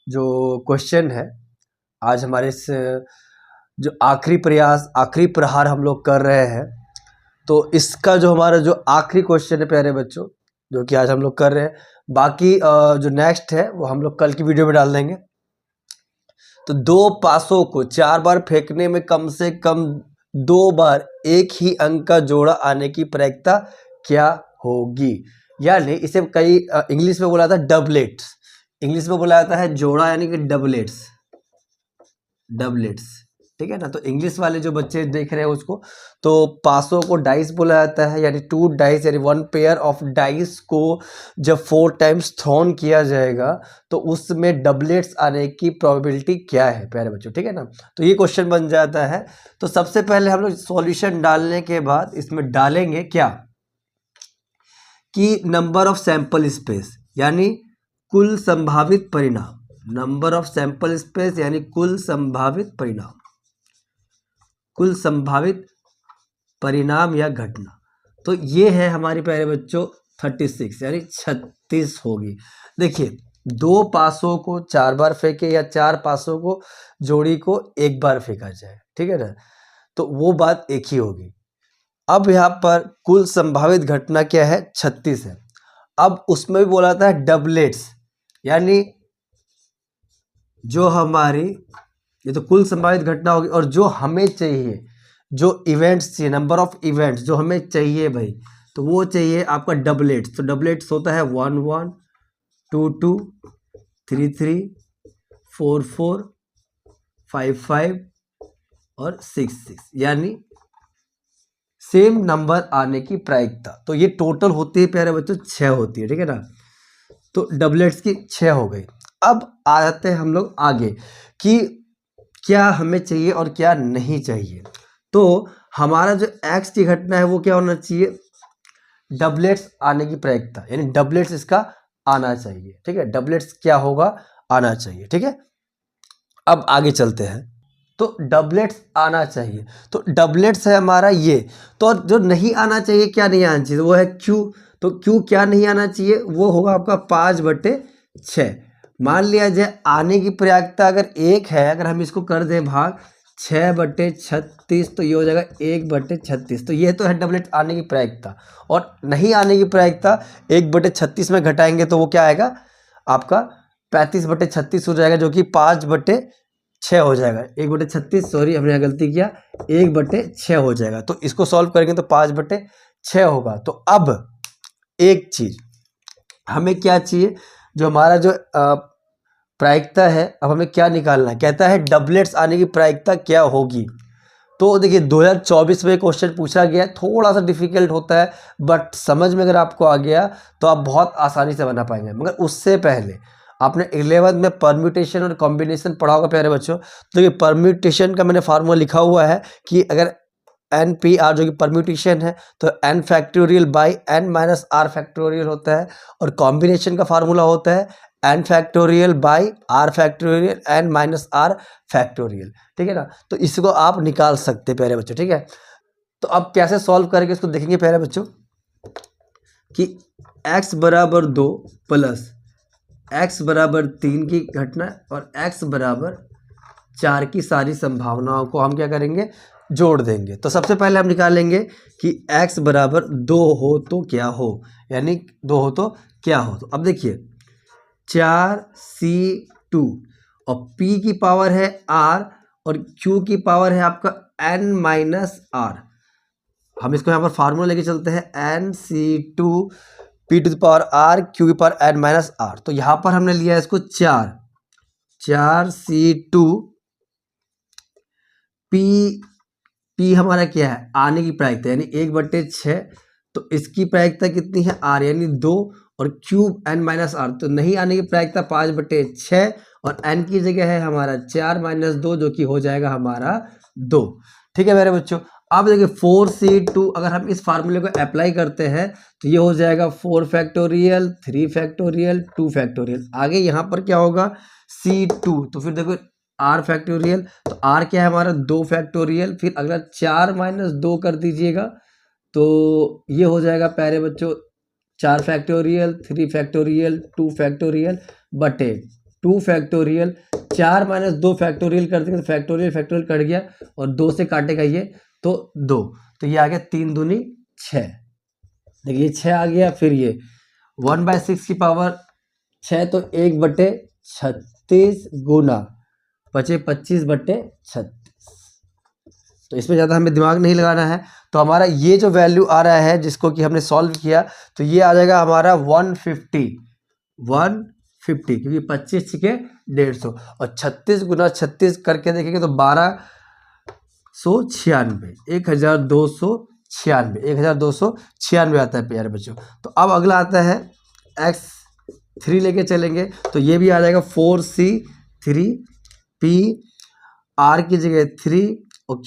जो क्वेश्चन है, आज हमारे इस जो आखिरी प्रयास, आखिरी प्रहार हम लोग कर रहे हैं, तो इसका जो हमारा जो आखिरी क्वेश्चन है प्यारे बच्चों, जो कि आज हम लोग कर रहे हैं, बाकी जो नेक्स्ट है वो हम लोग कल की वीडियो में डाल देंगे। तो 2 पासों को 4 बार फेंकने में कम से कम 2 बार एक ही अंक का जोड़ा आने की प्रायिकता क्या होगी? यानी इसे कई इंग्लिश में बोला जाता है डबलेट्स, इंग्लिश में बोला जाता है जोड़ा, यानी कि डबलेट्स, डबलेट्स, ठीक है ना। तो इंग्लिश वाले जो बच्चे देख रहे हैं उसको, तो पासों को डाइस बोला जाता है, यानी 2 डाइस, यानी 1 पेयर ऑफ डाइस को जब 4 टाइम्स थ्रोन किया जाएगा तो उसमें डबलेट्स आने की प्रोबेबिलिटी क्या है प्यारे बच्चों, ठीक है ना। तो ये क्वेश्चन बन जाता है। तो सबसे पहले हम लोग सॉल्यूशन डालने के बाद इसमें डालेंगे क्या कि नंबर ऑफ सैंपल स्पेस, यानी कुल संभावित परिणाम, नंबर ऑफ सैंपल स्पेस यानी कुल संभावित परिणाम, कुल संभावित परिणाम या घटना। तो ये है हमारे प्यारे बच्चों 36, यानी 36 होगी। देखिए 2 पासों को 4 बार फेंके या 4 पासों को जोड़ी को 1 बार फेंका जाए, ठीक है ना, तो वो बात एक ही होगी। अब यहाँ पर कुल संभावित घटना क्या है? 36 है। अब उसमें भी बोला था डबलेट्स, यानी जो हमारी, ये तो कुल संभावित घटना होगी, और जो हमें चाहिए, जो इवेंट्स चाहिए, नंबर ऑफ इवेंट्स जो हमें चाहिए भाई, तो वो चाहिए आपका डबलेट्स। तो डबलेट्स होता है 1 1 2 2 3 3 4 4 5 5 और 6 6, यानी सेम नंबर आने की प्रायिकता। तो ये टोटल होती है प्यारे बच्चों 6 होती है, ठीक है ना। तो डबलेट्स की 6 हो गई। अब आ जाते हैं हम लोग आगे कि क्या हमें चाहिए और क्या नहीं चाहिए। तो हमारा जो एक्स की घटना है वो क्या होना चाहिए? डबलेट्स आने की प्रायिकता, यानी डबलेट्स इसका आना चाहिए, ठीक है। डबलेट्स क्या होगा? आना चाहिए, ठीक है। अब आगे चलते हैं। तो डबलेट्स आना चाहिए, तो डबलेट्स है हमारा ये। तो जो नहीं आना चाहिए, क्या नहीं आना चाहिए, वो है क्यू। तो क्यू क्या नहीं आना चाहिए? वो होगा आपका 5/6। मान लिया जाए आने की प्रायिकता अगर 1 है, अगर हम इसको कर दें भाग 6/36, तो ये हो जाएगा 1/36। तो ये तो है डबलेट आने की प्रायिकता। और नहीं आने की प्रायिकता 1/36 में घटाएंगे तो वो क्या आएगा आपका? 35/36 हो जाएगा, जो कि 5/6 हो जाएगा। 1/36, सॉरी हमने यहाँ गलती किया, 1/6 हो जाएगा। तो इसको सॉल्व करेंगे तो 5/6 होगा। तो अब एक चीज हमें क्या चाहिए, जो हमारा जो प्रायिकता है, अब हमें क्या निकालना है? कहता है डबलेट्स आने की प्रायिकता क्या होगी। तो देखिए 2024 में क्वेश्चन पूछा गया, थोड़ा सा डिफिकल्ट होता है, बट समझ में अगर आपको आ गया तो आप बहुत आसानी से बना पाएंगे। मगर उससे पहले आपने 11th में परम्यूटेशन और कॉम्बिनेशन पढ़ा होगा प्यारे बच्चों। तो ये परम्यूटेशन का मैंने फार्मूला लिखा हुआ है कि अगर NPR जो कि परम्यूटेशन है, तो n factorial by n minus r factorial होता है, और कॉम्बिनेशन का फार्मूला होता है n factorial by r factorial n minus r factorial, ठीक है ना। तो इसको आप निकाल सकते हैं प्यारे बच्चों, ठीक है। तो अब कैसे सॉल्व करेंगे इसको देखेंगे प्यारे बच्चों कि x बराबर 2 प्लस x बराबर 3 की घटना और x बराबर 4 की सारी संभावनाओं को हम क्या करेंगे? जोड़ देंगे। तो सबसे पहले हम निकालेंगे कि x बराबर 2 हो तो क्या हो, यानी 2 हो तो क्या हो। तो अब देखिए 4c2 और p की पावर है r और q की पावर है आपका n माइनस r। हम इसको यहाँ पर फार्मूला लेके चलते हैं, nc2 p to the power r q की पावर n माइनस r। तो यहाँ पर हमने लिया इसको 4c2 p हमारा क्या है? आने की प्रायिकता, यानी 1/6। तो इसकी प्रायिकता कितनी है? r, यानी 2, और क्यूब n माइनस r। तो नहीं आने की प्रायिकता 5/6, और n की जगह है हमारा 4 - 2, जो कि हो जाएगा हमारा 2, ठीक है मेरे बच्चों। अब देखिए 4C2 अगर हम इस फार्मूले को अप्लाई करते हैं तो ये हो जाएगा 4 फैक्टोरियल 3 फैक्टोरियल 2 फैक्टोरियल। आगे यहाँ पर क्या होगा C2, तो फिर देखो R फैक्टोरियल, तो R क्या है हमारा 2 फैक्टोरियल, फिर अगला 4 - 2 कर दीजिएगा तो ये हो जाएगा प्यारे बच्चों 4 फैक्टोरियल 3 फैक्टोरियल 2 फैक्टोरियल बटे 2 फैक्टोरियल। 4 - 2 फैक्टोरियल कर देंगे तो फैक्टोरियल फैक्टोरियल कट गया और 2 से काटेगा ये तो 2, तो ये आ गया 3 दूनी 6। देखिए 6 आ गया, फिर ये 1/6 की पावर 6 तो 1/36 गुना बचे 25/36। तो इसमें ज़्यादा हमें दिमाग नहीं लगाना है। तो हमारा ये जो वैल्यू आ रहा है जिसको कि हमने सॉल्व किया तो ये आ जाएगा हमारा 150 क्योंकि 25 छिके 150 और 36 गुना 36 करके देखेंगे तो 1296 1296 आता है प्यारे बच्चों। तो अब अगला आता है x3 लेके चलेंगे तो ये भी आ जाएगा 4C3 P R की जगह 3 और Q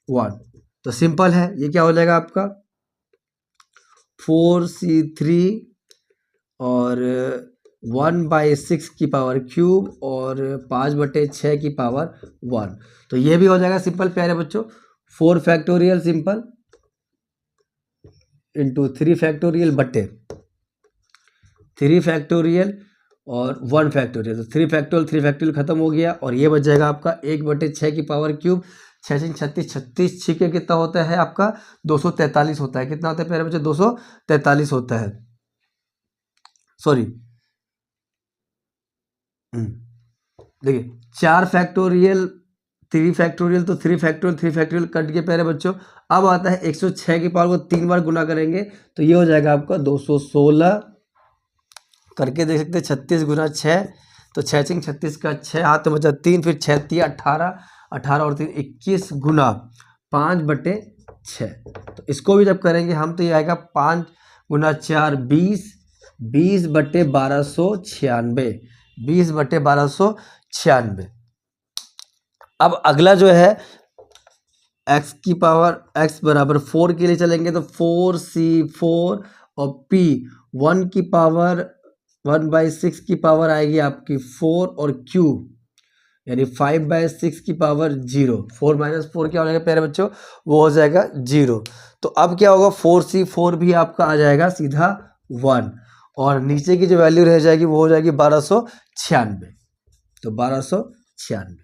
1। तो सिंपल है, ये क्या हो जाएगा आपका 4C3 और 1/6 की पावर क्यूब और 5/6 की पावर 1। तो ये भी हो जाएगा सिंपल प्यारे बच्चों 4 फैक्टोरियल सिंपल इंटू 3 फैक्टोरियल बटे 3 फैक्टोरियल और 1 फैक्टोरियल। तो 3 फैक्टोरियल खत्म हो गया और ये बच जाएगा आपका 1/6 की पावर क्यूब 6 × 36 36 छिके कितना होता है आपका 243 होता है। कितना होता है प्यारे बच्चे 243 होता है, सॉरी देखिए 4 फैक्टोरियल 3 फैक्टोरियल तो 3 फैक्टोरियल कट के प्यारे बच्चों। अब आता है 106 की पावर को 3 बार गुना करेंगे तो ये हो जाएगा आपका 216 करके देख सकते हैं 36 गुना 6 तो 6 × 36 का 6 हाथ में बचा 3 फिर 6 × 3 18 और 3 21 गुना 5/6। तो इसको भी जब करेंगे हम तो ये आएगा 5 गुना 4 20 20/1296 20/1296। अब अगला जो है x की पावर x बराबर 4 के लिए चलेंगे तो 4C4 और P 1 की पावर 1/6 की पावर आएगी आपकी 4 और Q यानी 5/6 की पावर 0। 4 - 4 क्या हो जाएगा प्यारे बच्चों वो हो जाएगा 0। तो अब क्या होगा 4C4 भी आपका आ जाएगा सीधा 1 और नीचे की जो वैल्यू रह जाएगी वो हो जाएगी 1296। तो 1296।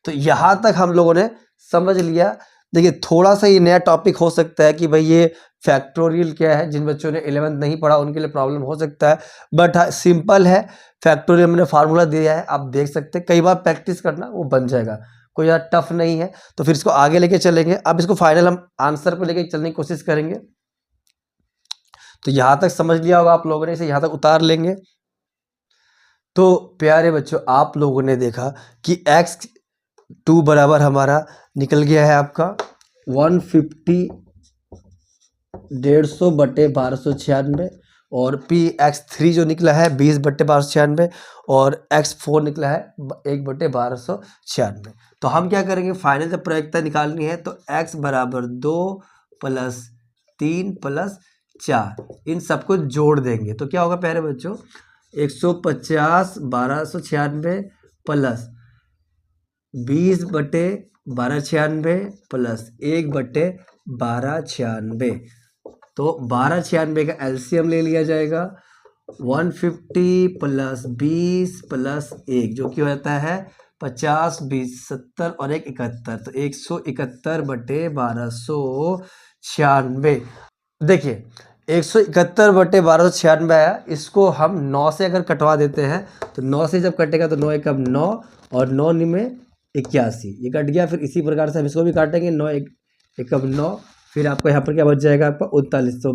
तो यहाँ तक हम लोगों ने समझ लिया। देखिए थोड़ा सा ये नया टॉपिक हो सकता है कि भाई ये फैक्टोरियल क्या है, जिन बच्चों ने 11th नहीं पढ़ा उनके लिए प्रॉब्लम हो सकता है, बट सिंपल है। फैक्टोरियल मैंने फार्मूला दिया है, आप देख सकते हैं, कई बार प्रैक्टिस करना वो बन जाएगा, कोई ज़्यादा टफ नहीं है। तो फिर इसको आगे लेके चलेंगे। अब इसको फाइनल हम आंसर पर लेके चलने की कोशिश करेंगे। तो यहाँ तक समझ लिया होगा आप लोगों ने, इसे यहाँ तक उतार लेंगे। तो प्यारे बच्चों आप लोगों ने देखा कि x2 बराबर हमारा निकल गया है आपका 150 150/1296 और x3 जो निकला है 20/1296 और x4 निकला है 1/1296। तो हम क्या करेंगे फाइनल जब प्रायिकता निकालनी है तो x बराबर 2 + 3 + 4 इन सबको जोड़ देंगे तो क्या होगा प्यारे बच्चों 150/1296 प्लस 20/1296 प्लस 1/1296। तो 1296 का एलसीएम ले लिया जाएगा 150 + 20 + 1 जो कि हो जाता है 50 20 70 और 1 71। तो 171/1296। देखिए 171/1296 आया, इसको हम 9 से अगर कटवा देते हैं तो 9 से जब कटेगा तो 9 × 1 = 9 और 9 × 9 = 81 ये कट गया। फिर इसी प्रकार से हम इसको भी काटेंगे 9 × 1 = 9 फिर आपको यहाँ पर क्या बच जाएगा आपका 39। तो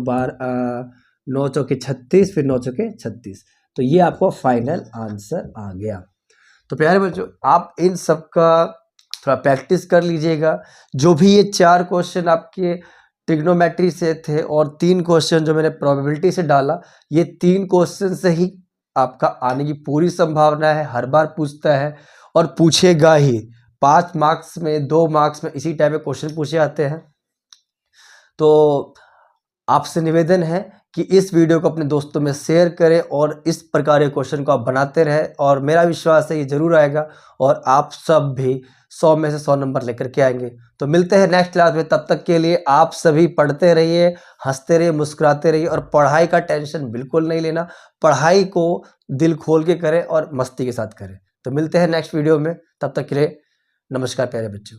9 × 4 = 36 फिर 9 × 4 = 36। तो ये आपको फाइनल आंसर आ गया। तो प्यारे बच्चों आप इन सब का थोड़ा प्रैक्टिस कर लीजिएगा। जो भी ये 4 क्वेश्चन आपके ट्रिग्नोमेट्री से थे और 3 क्वेश्चन जो मैंने प्रोबेबिलिटी से डाला, ये 3 क्वेश्चन से ही आपका आने की पूरी संभावना है। हर बार पूछता है और पूछेगा ही, 5 मार्क्स में 2 मार्क्स में इसी टाइप के क्वेश्चन पूछे जाते हैं। तो आपसे निवेदन है कि इस वीडियो को अपने दोस्तों में शेयर करें और इस प्रकार के क्वेश्चन को आप बनाते रहें, और मेरा विश्वास है ये जरूर आएगा और आप सब भी 100 में से 100 नंबर लेकर के आएंगे। तो मिलते हैं नेक्स्ट क्लास में, तब तक के लिए आप सभी पढ़ते रहिए, हंसते रहिए, मुस्कुराते रहिए और पढ़ाई का टेंशन बिल्कुल नहीं लेना। पढ़ाई को दिल खोल के करें और मस्ती के साथ करें। तो मिलते हैं नेक्स्ट वीडियो में, तब तक के लिए नमस्कार प्यारे बच्चों।